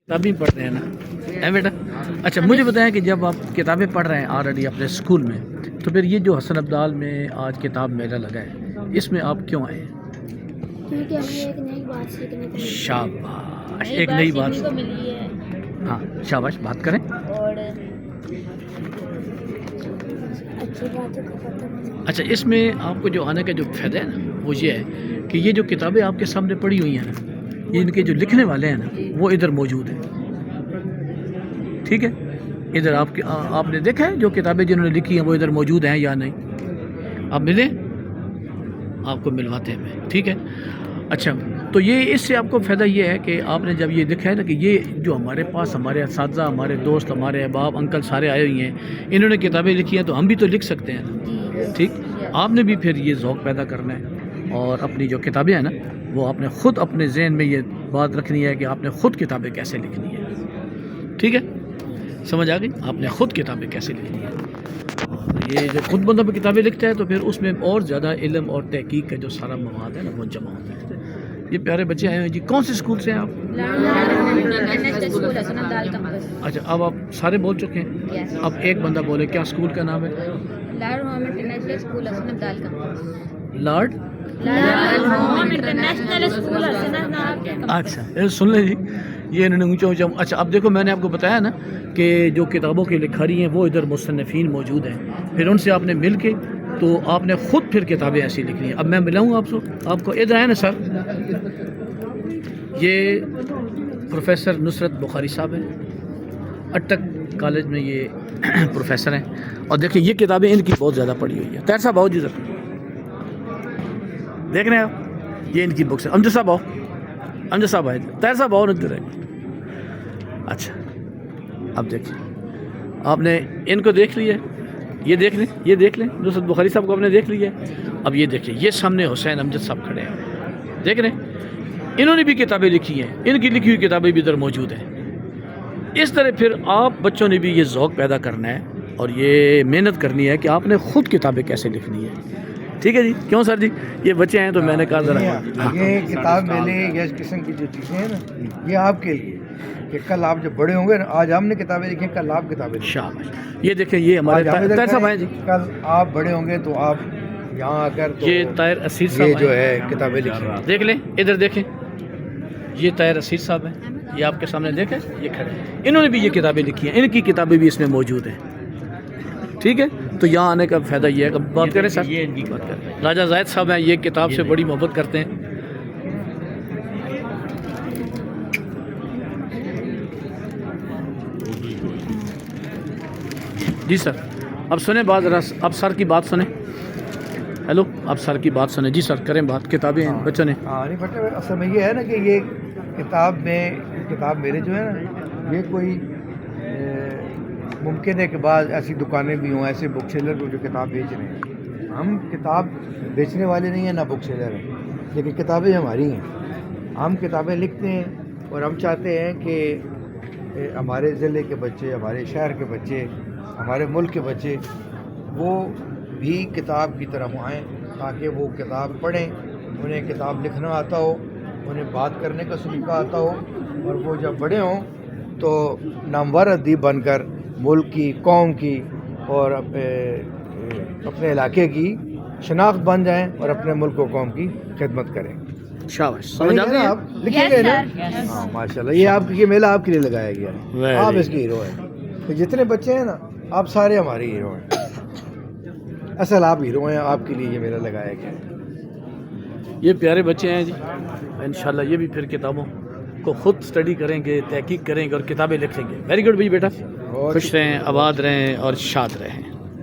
किताबें पढ़ रहे हैं ना, है बेटा? अच्छा मुझे बताएं कि जब आप किताबें पढ़ रहे हैं ऑलरेडी अपने स्कूल में, तो फिर ये जो हसन अब्दाल में आज किताब मेला लगा है, इसमें आप क्यों आए हैं? क्योंकि हमें एक नई बात सीखने को मिली। शाबाश, एक नई बात सीखने को मिली है हाँ शाबाश, बात करें। और अच्छी बातों का पता मिला। अच्छा इसमें आपको जो आने का जो फ़ायदा है ना, वो ये है कि ये जो किताबें आपके सामने पड़ी हुई हैं ना, ये इनके जो लिखने वाले हैं ना, वो इधर मौजूद हैं। ठीक है, इधर आपने देखा है जो किताबें जिन्होंने लिखी हैं वो इधर मौजूद हैं या नहीं? आप मिले, आपको मिलवाते हैं मैं, ठीक है। अच्छा तो ये इससे आपको फ़ायदा ये है कि आपने जब ये देखा है ना कि ये जो हमारे पास हमारे असातिज़ा, हमारे दोस्त, हमारे अहबाब, अंकल सारे आए हुए हैं, इन्होंने किताबें लिखी हैं, तो हम भी तो लिख सकते हैं ना, ठीक। आपने भी फिर ये ज़ौक़ पैदा करना है और अपनी जो किताबें हैं ना, वो आपने ख़ुद अपने ज़हन में ये बात रखनी है कि आपने ख़ुद किताबें कैसे लिखनी है, ठीक है? समझ आ गई? आपने ख़ुद किताबें कैसे लिखनी है। और ये जो खुद बंदा किताबें लिखता है तो फिर उसमें और ज़्यादा इल्म और तहकीक का जो सारा मवाद है ना, वो जमा होता है। ये प्यारे बच्चे आए हैं जी, कौन से स्कूल से हैं आप? अच्छा अब आप सारे बोल चुके हैं, अब एक बंदा बोले क्या स्कूल का नाम है? Lord international school. अच्छा ये सुन लें जी, ये इन्होंने ऊंचा ऊंचा। अच्छा अब देखो मैंने आपको बताया ना कि जो किताबों की लिखारी हैं वो इधर मुसन्निफीन मौजूद हैं, फिर उनसे आपने मिल के तो आपने ख़ुद फिर किताबें ऐसी लिखनी है। अब मैं मिलाऊँ आपको इधर आए ना सर, ये प्रोफेसर नुसरत बुखारी साहब हैं, अटक कॉलेज में ये प्रोफेसर हैं। और देखिए ये किताबें इनकी बहुत ज़्यादा पढ़ी हुई है। तैर साहब आओ जी सर, देख रहे हैं आप, ये इनकी बुक्स है। अमजद साहब आओ, अमजद साहब आए, तैर साहब आओ नजर आए। अच्छा अब देखिए आपने इनको देख लिया, ये देख लें, ये देख लें, नुसरत बुखारी साहब को आपने देख लिया। अब ये देखिए ये सामने हुसैन अमजद साहब खड़े हैं, देख रहे हैं, इन्होंने भी किताबें लिखी हैं, इनकी लिखी हुई किताबें भी इधर मौजूद हैं। इस तरह फिर आप बच्चों ने भी ये ज़ौक़ पैदा करना है और ये मेहनत करनी है कि आपने ख़ुद किताबें कैसे लिखनी है, ठीक है जी। क्यों सर जी, ये बच्चे हैं तो मैंने कहा ज़रा ये किताब मेले ये इस किस्म की जो चीज़ें हैं ना, ये आपके लिए कि कल आप जब बड़े होंगे ना, आज हमने किताबें लिखी, कल आप किताबें लिखें। शाबाश। ये देखें ये हमारे ताहिर साहब हैं जी, कल आप बड़े होंगे तो आप यहाँ आकर तो ये ताहिर असीर साहब ये जो है किताबें लिखें। देख लें, इधर देखें, ये ताहिर असीर साहब हैं, ये आपके सामने देखें, ये खड़े हैं, इन्होंने भी ये किताबें लिखी हैं, इनकी किताबें भी इसमें मौजूद हैं, ठीक है। तो यहाँ आने का फ़ायदा ये है कि बात करें सर, ये बात करें। राजा जायद साहब हैं, ये किताब से बड़ी मोहब्बत करते हैं। जी सर, अब सुने बात ज़रा, अब सर की बात सुने। हेलो, अब सर की बात सुने जी सर, करें बात। किताबें बच्चों ने नहीं बटे, असल में ये है ना कि ये किताब मेरे जो है ना, ये कोई मुमकिन है कि बाद ऐसी दुकानें भी हों, ऐसे बुक सेलर को जो किताब बेच रहे हैं। हम किताब बेचने वाले नहीं हैं, ना बुक सेलर हैं, लेकिन किताबें हमारी हैं। हम किताबें लिखते हैं और हम चाहते हैं कि हमारे ज़िले के बच्चे, हमारे शहर के बच्चे, हमारे मुल्क के बच्चे वो भी किताब की तरफ आएँ, ताकि वो किताब पढ़ें, उन्हें किताब लिखना आता हो, उन्हें बात करने का सलीका आता हो, और वो जब बड़े हों तो नामवर अदीब बनकर मुल्क की, कौम की और अपने इलाके की शनाख्त बन जाएं और अपने मुल्क और कौम की खिदमत करें। शाबाश, समझ आ गया आप लिखेंगे ना? हाँ माशाल्लाह, ये मेला आपके लिए लगाया गया है, आप इसके हीरो हैं। तो जितने बच्चे हैं ना, आप सारे हमारे हीरो हैं, असल आप हीरो हैं, आपके लिए ये मेला लगाया गया है। ये प्यारे बच्चे हैं जी, इंशाल्लाह ये भी फिर किताबों को ख़ुद स्टडी करेंगे, तहकीक करेंगे और किताबें लिखेंगे। वेरी गुड भाई बेटा, खुश रहें, आबाद रहें और शाद रहें।